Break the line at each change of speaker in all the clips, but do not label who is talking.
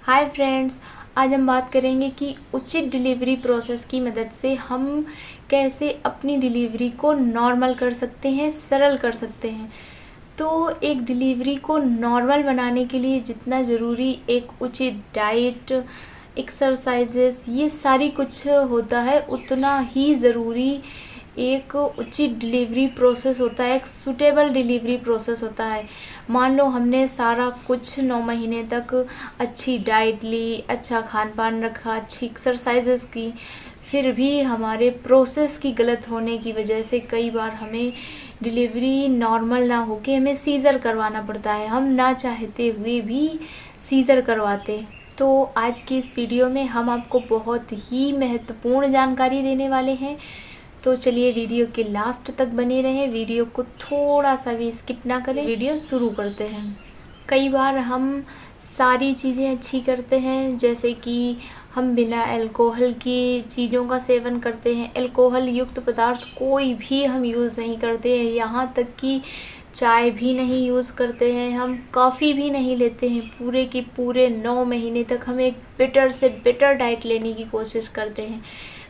Hi friends, आज हम बात करेंगे कि उचित डिलीवरी प्रोसेस की मदद से हम कैसे अपनी डिलीवरी को नॉर्मल कर सकते हैं, सरल कर सकते हैं। तो एक डिलीवरी को नॉर्मल बनाने के लिए जितना ज़रूरी एक उचित डाइट, एक्सरसाइजेस, ये सारी कुछ होता है, उतना ही ज़रूरी एक उचित डिलीवरी प्रोसेस होता है, एक सूटेबल डिलीवरी प्रोसेस होता है। मान लो हमने सारा कुछ 9 महीने तक अच्छी डाइट ली, अच्छा खान पान रखा, अच्छी एक्सरसाइजेस की, फिर भी हमारे प्रोसेस की गलत होने की वजह से कई बार हमें डिलीवरी नॉर्मल ना होके हमें सीज़र करवाना पड़ता है। हम ना चाहते हुए भी सीज़र करवाते। तो आज की इस वीडियो में हम आपको बहुत ही महत्वपूर्ण जानकारी देने वाले हैं। तो चलिए वीडियो के लास्ट तक बने रहें, वीडियो को थोड़ा सा भी स्किप ना करें। वीडियो शुरू करते हैं। कई बार हम सारी चीज़ें अच्छी करते हैं, जैसे कि हम बिना अल्कोहल की चीज़ों का सेवन करते हैं, अल्कोहल युक्त पदार्थ कोई भी हम यूज़ नहीं करते हैं, यहाँ तक कि चाय भी नहीं यूज़ करते हैं, हम कॉफ़ी भी नहीं लेते हैं। पूरे के पूरे 9 महीने तक हम एक बेटर से बेटर डाइट लेने की कोशिश करते हैं,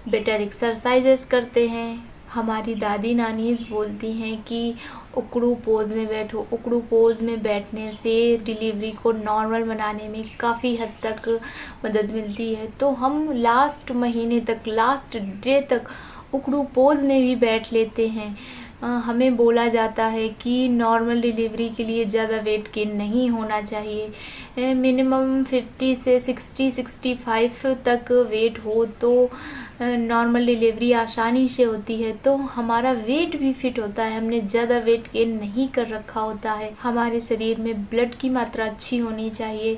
बेटर एक्सरसाइजेस करते हैं। हमारी दादी नानीज़ बोलती हैं कि उकड़ू पोज़ में बैठो। उकड़ू पोज़ में बैठने से डिलीवरी को नॉर्मल बनाने में काफ़ी हद तक मदद मिलती है। तो हम लास्ट महीने तक, लास्ट डे तक उकड़ू पोज़ में भी बैठ लेते हैं। हमें बोला जाता है कि नॉर्मल डिलीवरी के लिए ज़्यादा वेट गेन नहीं होना चाहिए, मिनिमम 50 से 60-65 तक वेट हो तो नॉर्मल डिलीवरी आसानी से होती है। तो हमारा वेट भी फिट होता है, हमने ज़्यादा वेट गेन नहीं कर रखा होता है। हमारे शरीर में ब्लड की मात्रा अच्छी होनी चाहिए,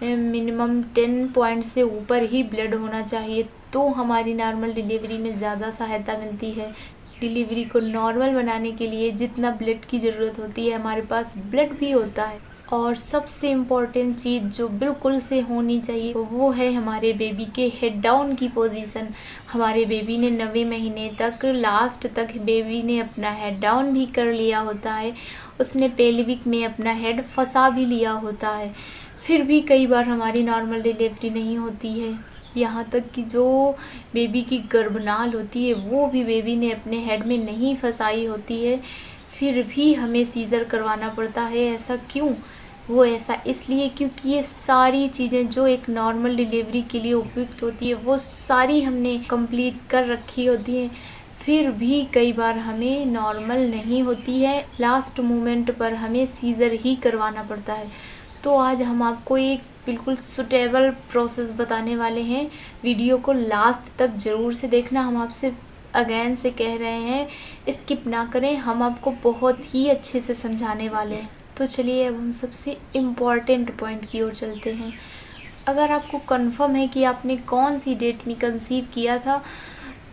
मिनिमम 10 पॉइंट से ऊपर ही ब्लड होना चाहिए, तो हमारी नॉर्मल डिलीवरी में ज़्यादा सहायता मिलती है। डिलीवरी को नॉर्मल बनाने के लिए जितना ब्लड की ज़रूरत होती है, हमारे पास ब्लड भी होता है। और सबसे इम्पॉर्टेंट चीज़ जो बिल्कुल से होनी चाहिए वो है हमारे बेबी के हेड डाउन की पोजीशन। हमारे बेबी ने 9वें महीने तक, लास्ट तक बेबी ने अपना हेड डाउन भी कर लिया होता है, उसने पेल्विक में अपना हेड फंसा भी लिया होता है, फिर भी कई बार हमारी नॉर्मल डिलीवरी नहीं होती है। यहाँ तक कि जो बेबी की गर्भनाल होती है वो भी बेबी ने अपने हेड में नहीं फंसाई होती है, फिर भी हमें सीज़र करवाना पड़ता है। ऐसा क्यों? वो ऐसा इसलिए क्योंकि ये सारी चीज़ें जो एक नॉर्मल डिलीवरी के लिए उपयुक्त होती है वो सारी हमने कंप्लीट कर रखी होती हैं, फिर भी कई बार हमें नॉर्मल नहीं होती है। लास्ट मोमेंट पर हमें सीज़र ही करवाना पड़ता है। तो आज हम आपको एक बिल्कुल सुटेबल प्रोसेस बताने वाले हैं, वीडियो को लास्ट तक ज़रूर से देखना। हम आपसे अगेन से कह रहे हैं, स्किप ना करें, हम आपको बहुत ही अच्छे से समझाने वाले हैं। तो चलिए अब हम सबसे इम्पॉर्टेंट पॉइंट की ओर चलते हैं। अगर आपको कंफर्म है कि आपने कौन सी डेट में कंसीव किया था,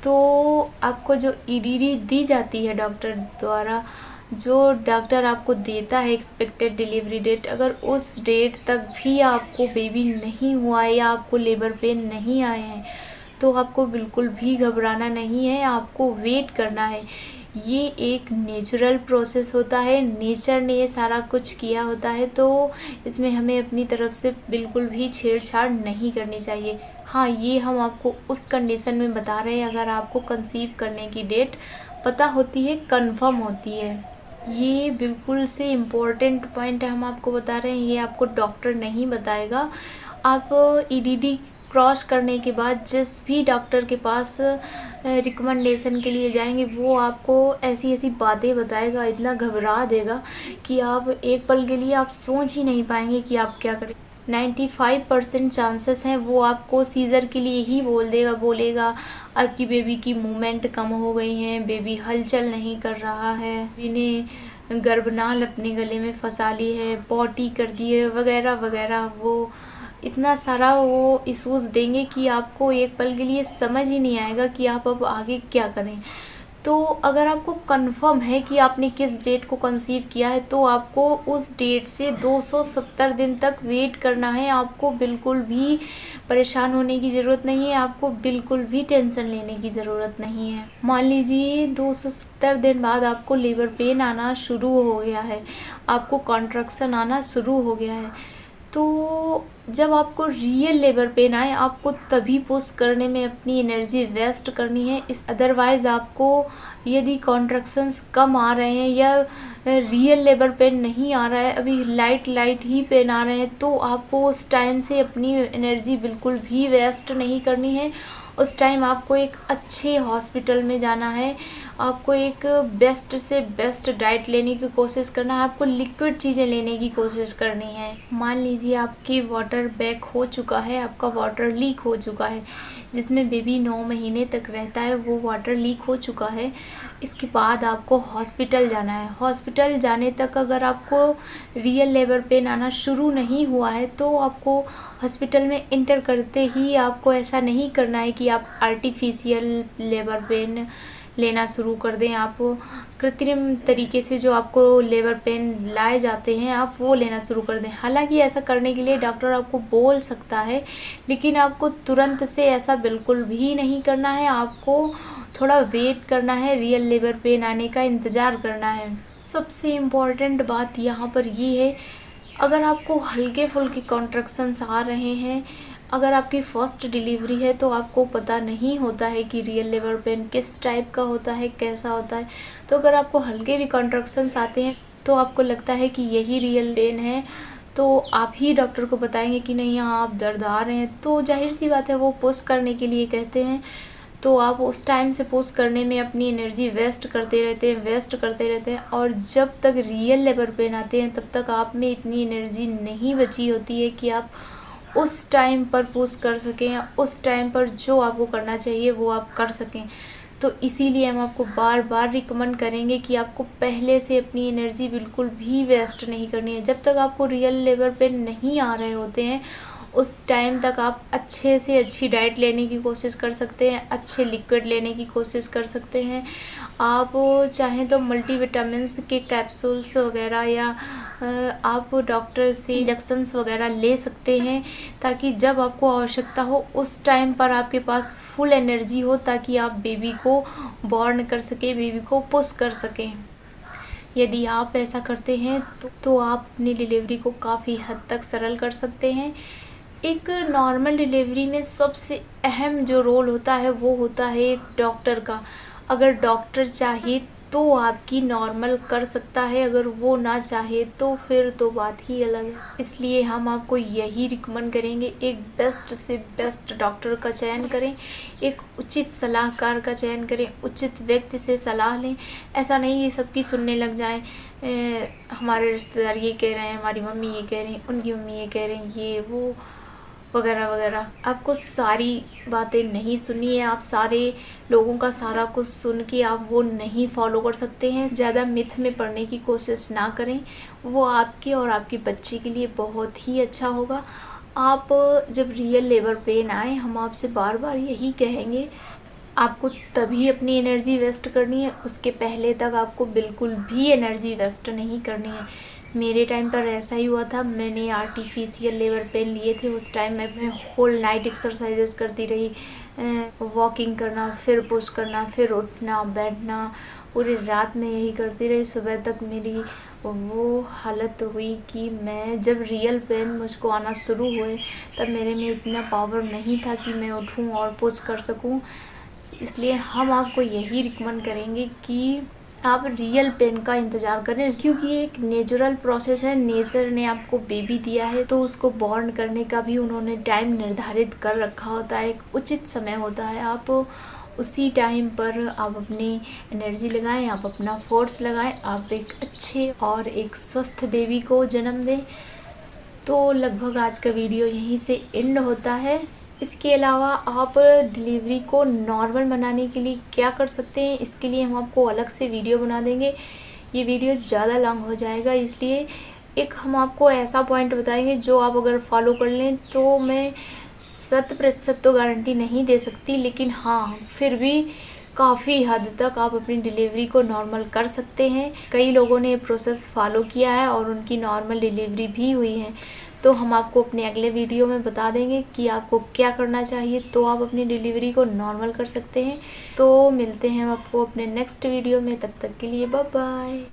तो आपको जो ईडीडी दी जाती है डॉक्टर द्वारा, जो डॉक्टर आपको देता है एक्सपेक्टेड डिलीवरी डेट, अगर उस डेट तक भी आपको बेबी नहीं हुआ है या आपको लेबर पेन नहीं आए हैं, तो आपको बिल्कुल भी घबराना नहीं है, आपको वेट करना है। ये एक नेचुरल प्रोसेस होता है, नेचर ने ये सारा कुछ किया होता है, तो इसमें हमें अपनी तरफ से बिल्कुल भी छेड़छाड़ नहीं करनी चाहिए। हाँ, ये हम आपको उस कंडीशन में बता रहे हैं अगर आपको कंसीव करने की डेट पता होती है, कंफर्म होती है। ये बिल्कुल से इम्पोर्टेंट पॉइंट है, हम आपको बता रहे हैं, ये आपको डॉक्टर नहीं बताएगा। आप ईडीडी क्रॉस करने के बाद जिस भी डॉक्टर के पास रिकमेंडेशन के लिए जाएंगे वो आपको ऐसी ऐसी बातें बताएगा, इतना घबरा देगा कि आप एक पल के लिए आप सोच ही नहीं पाएंगे कि आप क्या करें। 95% चांसेस हैं वो आपको सीज़र के लिए ही बोलेगा आपकी बेबी की मूवमेंट कम हो गई हैं, बेबी हलचल नहीं कर रहा है, बेबी ने गर्भनाल अपने गले में फंसा ली है, पॉटी कर दी है, वगैरह वगैरह। वो इतना सारा वो इशूज़ देंगे कि आपको एक पल के लिए समझ ही नहीं आएगा कि आप अब आगे क्या करें। तो अगर आपको कंफर्म है कि आपने किस डेट को कंसीव किया है, तो आपको उस डेट से 270 दिन तक वेट करना है। आपको बिल्कुल भी परेशान होने की ज़रूरत नहीं है, आपको बिल्कुल भी टेंशन लेने की ज़रूरत नहीं है। मान लीजिए 270 दिन बाद आपको लेबर पेन आना शुरू हो गया है, आपको कॉन्ट्रैक्शन आना शुरू हो गया है, तो जब आपको रियल लेबर पेन आए, आपको तभी पुश करने में अपनी एनर्जी वेस्ट करनी है। इस अदरवाइज़ आपको यदि कॉन्ट्रैक्शंस कम आ रहे हैं या रियल लेबर पेन नहीं आ रहा है, अभी लाइट ही पेन आ रहे हैं, तो आपको उस टाइम से अपनी एनर्जी बिल्कुल भी वेस्ट नहीं करनी है। उस टाइम आपको एक अच्छे हॉस्पिटल में जाना है, आपको एक बेस्ट से बेस्ट डाइट लेने की कोशिश करना है, आपको लिक्विड चीज़ें लेने की कोशिश करनी है। मान लीजिए आपकी वाटर बैक हो चुका है, आपका वाटर लीक हो चुका है, जिसमें बेबी 9 महीने तक रहता है, वो वाटर लीक हो चुका है। इसके बाद आपको हॉस्पिटल जाना है। हॉस्पिटल जाने तक अगर आपको रियल लेबर पेन आना शुरू नहीं हुआ है, तो आपको हॉस्पिटल में इंटर करते ही आपको ऐसा नहीं करना है कि आप आर्टिफिशियल लेबर पेन लेना शुरू कर दें। आप कृत्रिम तरीके से जो आपको लेबर पेन लाए जाते हैं, आप वो लेना शुरू कर दें। हालांकि ऐसा करने के लिए डॉक्टर आपको बोल सकता है, लेकिन आपको तुरंत से ऐसा बिल्कुल भी नहीं करना है। आपको थोड़ा वेट करना है, रियल लेबर पेन आने का इंतज़ार करना है। सबसे इम्पॉर्टेंट बात यहाँ पर ये है, अगर आपको हल्के फुल्के कॉन्ट्रैक्शंस आ रहे हैं, अगर आपकी फ़र्स्ट डिलीवरी है, तो आपको पता नहीं होता है कि रियल लेबर पेन किस टाइप का होता है, कैसा होता है। तो अगर आपको हल्के भी कॉन्ट्रैक्शंस आते हैं, तो आपको लगता है कि यही रियल पेन है, तो आप ही डॉक्टर को बताएंगे कि नहीं यहाँ आप दर्द आ रहे हैं, तो जाहिर सी बात है वो पुश करने के लिए कहते हैं। तो आप उस टाइम से पुश करने में अपनी एनर्जी वेस्ट करते रहते हैं और जब तक रियल लेबर पेन आते हैं, तब तक आप में इतनी एनर्जी नहीं बची होती है कि आप उस टाइम पर पुश कर सकें, या उस टाइम पर जो आपको करना चाहिए वो आप कर सकें। तो इसीलिए हम आपको बार बार रिकमेंड करेंगे कि आपको पहले से अपनी एनर्जी बिल्कुल भी वेस्ट नहीं करनी है। जब तक आपको रियल लेबर पेन नहीं आ रहे होते हैं, उस टाइम तक आप अच्छे से अच्छी डाइट लेने की कोशिश कर सकते हैं, अच्छे लिक्विड लेने की कोशिश कर सकते हैं। आप चाहें तो मल्टीविटामिन्स के कैप्सूल्स वगैरह या आप डॉक्टर से इंजेक्शंस वगैरह ले सकते हैं, ताकि जब आपको आवश्यकता हो उस टाइम पर आपके पास फुल एनर्जी हो, ताकि आप बेबी को बॉर्न कर सकें, बेबी को पुश कर सकें। यदि आप ऐसा करते हैं तो आप अपनी डिलीवरी को काफ़ी हद तक सरल कर सकते हैं। एक नॉर्मल डिलीवरी में सबसे अहम जो रोल होता है, वो होता है एक डॉक्टर का। अगर डॉक्टर चाहे तो आपकी नॉर्मल कर सकता है, अगर वो ना चाहे तो फिर तो बात ही अलग है। इसलिए हम आपको यही रिकमेंड करेंगे, एक बेस्ट से बेस्ट डॉक्टर का चयन करें, एक उचित सलाहकार का चयन करें, उचित व्यक्ति से सलाह लें। ऐसा नहीं ये सबकी सुनने लग जाएं, हमारे रिश्तेदार ये कह रहे हैं, हमारी मम्मी ये कह रही हैं, उनकी मम्मी ये कह रही हैं, ये वो वगैरह वगैरह। आपको सारी बातें नहीं सुननी है, आप सारे लोगों का सारा कुछ सुन के आप वो नहीं फॉलो कर सकते हैं। ज़्यादा मिथ में पड़ने की कोशिश ना करें, वो आपके और आपके बच्चे के लिए बहुत ही अच्छा होगा। आप जब रियल लेबर पेन आए, हम आपसे बार बार यही कहेंगे, आपको तभी अपनी एनर्जी वेस्ट करनी है, उसके पहले तक आपको बिल्कुल भी एनर्जी वेस्ट नहीं करनी है। मेरे टाइम पर ऐसा ही हुआ था, मैंने आर्टिफिशियल लेबर पेन लिए थे। उस टाइम मैं होल नाइट एक्सरसाइजेस करती रही, वॉकिंग करना, फिर पुश करना, फिर उठना, बैठना, पूरी रात में यही करती रही। सुबह तक मेरी वो हालत हुई कि मैं जब रियल पेन मुझको आना शुरू हुए, तब मेरे में इतना पावर नहीं था कि मैं उठूं और पुश कर सकूं। इसलिए हम आपको यही रिकमेंड करेंगे कि आप रियल पेन का इंतज़ार करें, क्योंकि ये एक नेचुरल प्रोसेस है। नेचर ने आपको बेबी दिया है, तो उसको बॉर्न करने का भी उन्होंने टाइम निर्धारित कर रखा होता है, एक उचित समय होता है। आप उसी टाइम पर आप अपनी एनर्जी लगाएं, आप अपना फोर्स लगाएं, आप एक अच्छे और एक स्वस्थ बेबी को जन्म दें। तो लगभग आज का वीडियो यहीं से एंड होता है। इसके अलावा आप डिलीवरी को नॉर्मल बनाने के लिए क्या कर सकते हैं, इसके लिए हम आपको अलग से वीडियो बना देंगे। ये वीडियो ज़्यादा लॉन्ग हो जाएगा, इसलिए एक हम आपको ऐसा पॉइंट बताएंगे जो आप अगर फॉलो कर लें, तो मैं 100% तो गारंटी नहीं दे सकती, लेकिन हाँ फिर भी काफ़ी हद तक आप अपनी डिलीवरी को नॉर्मल कर सकते हैं। कई लोगों ने ये प्रोसेस फॉलो किया है और उनकी नॉर्मल डिलीवरी भी हुई है। तो हम आपको अपने अगले वीडियो में बता देंगे कि आपको क्या करना चाहिए, तो आप अपनी डिलीवरी को नॉर्मल कर सकते हैं। तो मिलते हैं आपको अपने नेक्स्ट वीडियो में, तब तक के लिए बाय बाय।